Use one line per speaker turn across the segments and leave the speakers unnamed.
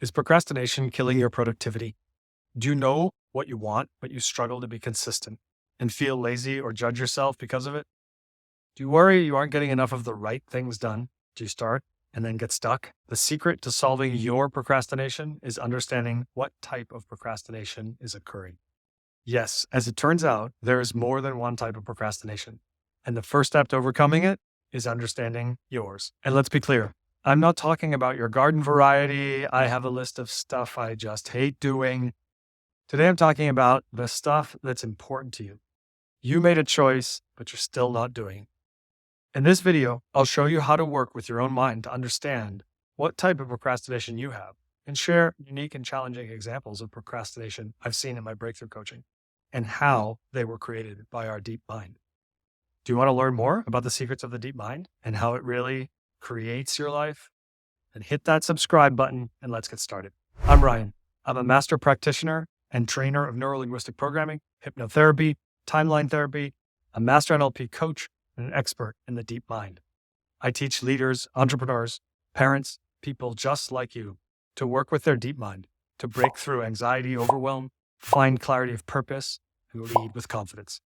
Is procrastination killing your productivity? Do you know what you want, but you struggle to be consistent and feel lazy or judge yourself because of it? Do you worry you aren't getting enough of the right things done? Do you start and then get stuck? The secret to solving your procrastination is understanding what type of procrastination is occurring. Yes, as it turns out, there is more than one type of procrastination. And the first step to overcoming it is understanding yours. And let's be clear, I'm not talking about your garden variety. I have a list of stuff I just hate doing. Today, I'm talking about the stuff that's important to you. You made a choice, but you're still not doing it. In this video, I'll show you how to work with your own mind to understand what type of procrastination you have and share unique and challenging examples of procrastination I've seen in my breakthrough coaching and how they were created by our deep mind. Do you want to learn more about the secrets of the deep mind and how it really creates your life? Then hit that subscribe button and let's get started. I'm Ryan. I'm a master practitioner and trainer of neuro-linguistic programming, hypnotherapy, timeline therapy, a master NLP coach, and an expert in the deep mind. I teach leaders, entrepreneurs, parents, people just like you to work with their deep mind, to break through anxiety, overwhelm, find clarity of purpose, and lead with confidence.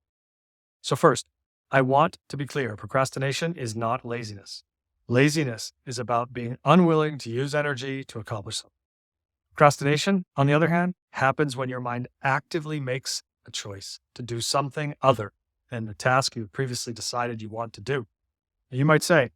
So first, I want to be clear, procrastination is not laziness. Laziness is about being unwilling to use energy to accomplish something. Procrastination, on the other hand, happens when your mind actively makes a choice to do something other than the task you previously decided you want to do. You might say,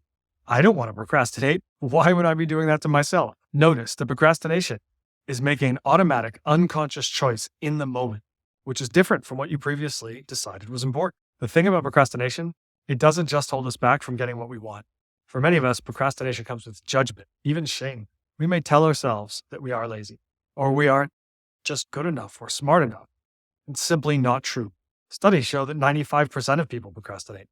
I don't want to procrastinate. Why would I be doing that to myself? Notice that procrastination is making an automatic, unconscious choice in the moment, which is different from what you previously decided was important. The thing about procrastination, it doesn't just hold us back from getting what we want. For many of us, procrastination comes with judgment, even shame. We may tell ourselves that we are lazy, or we aren't just good enough or smart enough. It's simply not true. Studies show that 95% of people procrastinate.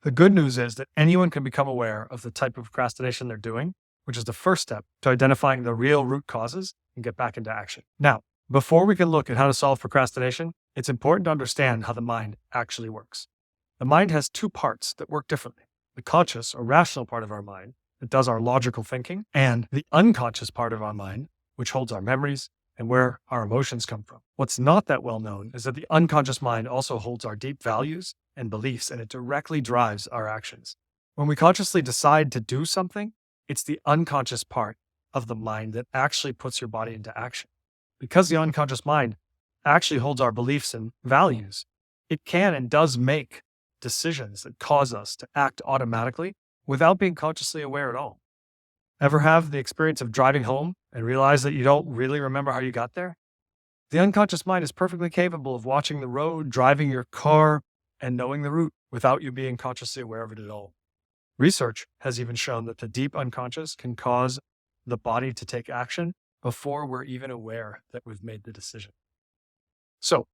The good news is that anyone can become aware of the type of procrastination they're doing, which is the first step to identifying the real root causes and get back into action. Now, before we can look at how to solve procrastination, it's important to understand how the mind actually works. The mind has two parts that work differently: the conscious or rational part of our mind that does our logical thinking, and the unconscious part of our mind, which holds our memories and where our emotions come from. What's not that well known is that the unconscious mind also holds our deep values and beliefs, and it directly drives our actions. When we consciously decide to do something, it's the unconscious part of the mind that actually puts your body into action. Because the unconscious mind actually holds our beliefs and values, it can and does make decisions that cause us to act automatically without being consciously aware at all. Ever have the experience of driving home and realize that you don't really remember how you got there? The unconscious mind is perfectly capable of watching the road, driving your car, and knowing the route without you being consciously aware of it at all. Research has even shown that the deep unconscious can cause the body to take action before we're even aware that we've made the decision. So,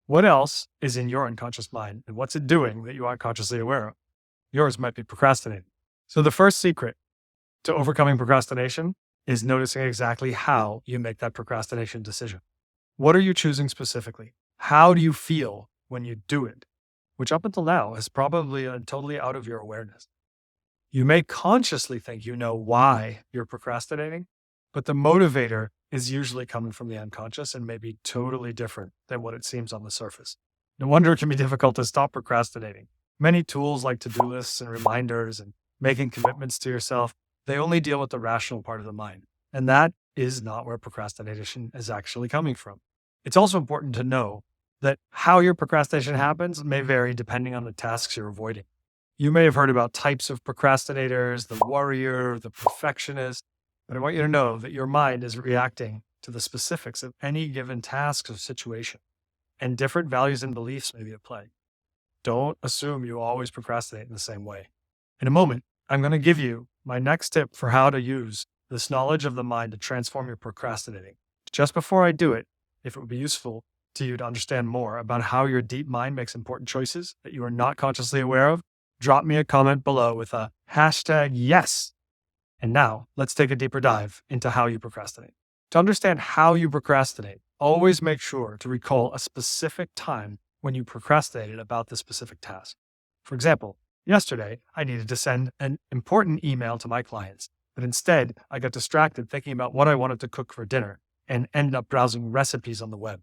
what else is in your unconscious mind, and what's it doing that you aren't consciously aware of? Yours might be procrastinating. So the first secret to overcoming procrastination is noticing exactly how you make that procrastination decision. What are you choosing specifically? How do you feel when you do it? Which up until now is probably totally out of your awareness. You may consciously think you know why you're procrastinating, but the motivator is usually coming from the unconscious and may be totally different than what it seems on the surface. No wonder it can be difficult to stop procrastinating. Many tools like to-do lists and reminders and making commitments to yourself, they only deal with the rational part of the mind. And that is not where procrastination is actually coming from. It's also important to know that how your procrastination happens may vary depending on the tasks you're avoiding. You may have heard about types of procrastinators, the warrior, the perfectionist, but I want you to know that your mind is reacting to the specifics of any given task or situation, and different values and beliefs may be at play. Don't assume you always procrastinate in the same way. In a moment, I'm going to give you my next tip for how to use this knowledge of the mind to transform your procrastinating. Just before I do it, if it would be useful to you to understand more about how your deep mind makes important choices that you are not consciously aware of, drop me a comment below with a #yes. And now let's take a deeper dive into how you procrastinate. To understand how you procrastinate, always make sure to recall a specific time when you procrastinated about the specific task. For example, yesterday, I needed to send an important email to my clients, But instead, I got distracted thinking about what I wanted to cook for dinner and ended up browsing recipes on the web.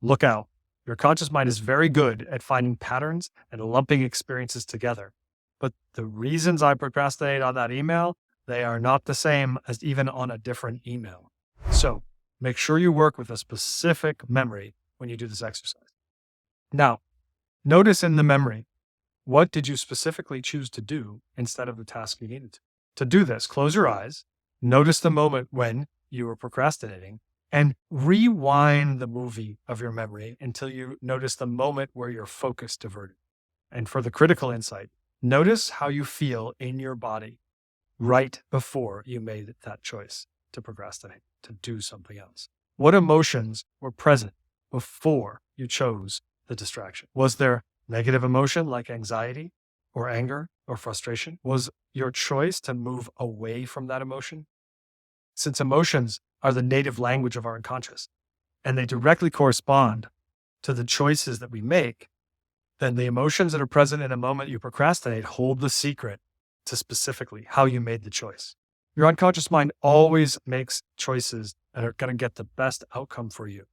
Look out. Your conscious mind is very good at finding patterns and lumping experiences together. But the reasons I procrastinate on that email, they are not the same as even on a different email. So make sure you work with a specific memory when you do this exercise. Now, notice in the memory, what did you specifically choose to do instead of the task you needed to? To do this, close your eyes, notice the moment when you were procrastinating, and rewind the movie of your memory until you notice the moment where your focus diverted. And for the critical insight, notice how you feel in your body right before you made that choice to procrastinate, to do something else. What emotions were present before you chose the distraction? Was there negative emotion like anxiety or anger or frustration? Was your choice to move away from that emotion? Since emotions are the native language of our unconscious, and they directly correspond to the choices that we make, then the emotions that are present in a moment you procrastinate hold the secret to specifically how you made the choice. Your unconscious mind always makes choices that are going to get the best outcome for you,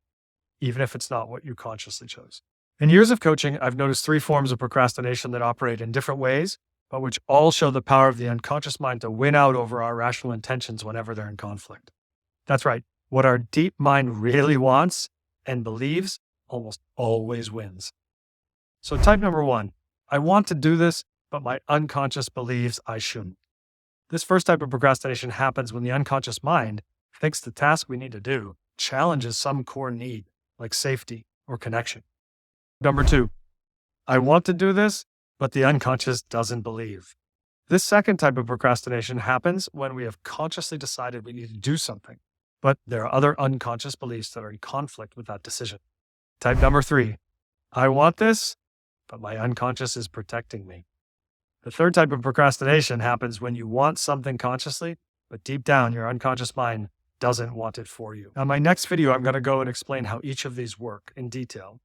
even if it's not what you consciously chose. In years of coaching, I've noticed 3 forms of procrastination that operate in different ways, but which all show the power of the unconscious mind to win out over our rational intentions whenever they're in conflict. That's right. What our deep mind really wants and believes almost always wins. So type number 1, I want to do this, but my unconscious believes I shouldn't. This first type of procrastination happens when the unconscious mind thinks the task we need to do challenges some core need, like safety or connection. Number 2, I want to do this, but the unconscious doesn't believe. This second type of procrastination happens when we have consciously decided we need to do something, but there are other unconscious beliefs that are in conflict with that decision. Type number 3, I want this, but my unconscious is protecting me. The third type of procrastination happens when you want something consciously, but deep down, your unconscious mind doesn't want it for you. Now, in my next video, I'm going to go and explain how each of these work in detail.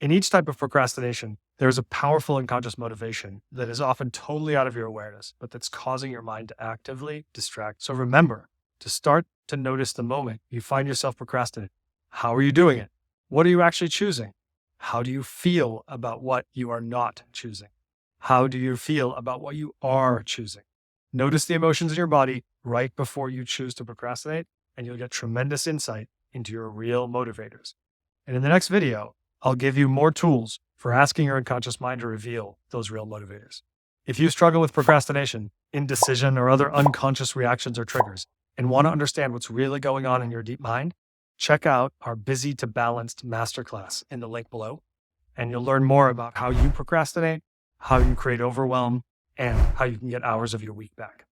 In each type of procrastination, there is a powerful unconscious motivation that is often totally out of your awareness, but that's causing your mind to actively distract. So remember to start to notice the moment you find yourself procrastinating. How are you doing it? What are you actually choosing? How do you feel about what you are not choosing? How do you feel about what you are choosing? Notice the emotions in your body right before you choose to procrastinate, and you'll get tremendous insight into your real motivators. And in the next video, I'll give you more tools for asking your unconscious mind to reveal those real motivators. If you struggle with procrastination, indecision, or other unconscious reactions or triggers, and want to understand what's really going on in your deep mind, check out our Busy to Balanced masterclass in the link below, and you'll learn more about how you procrastinate, how you create overwhelm, and how you can get hours of your week back.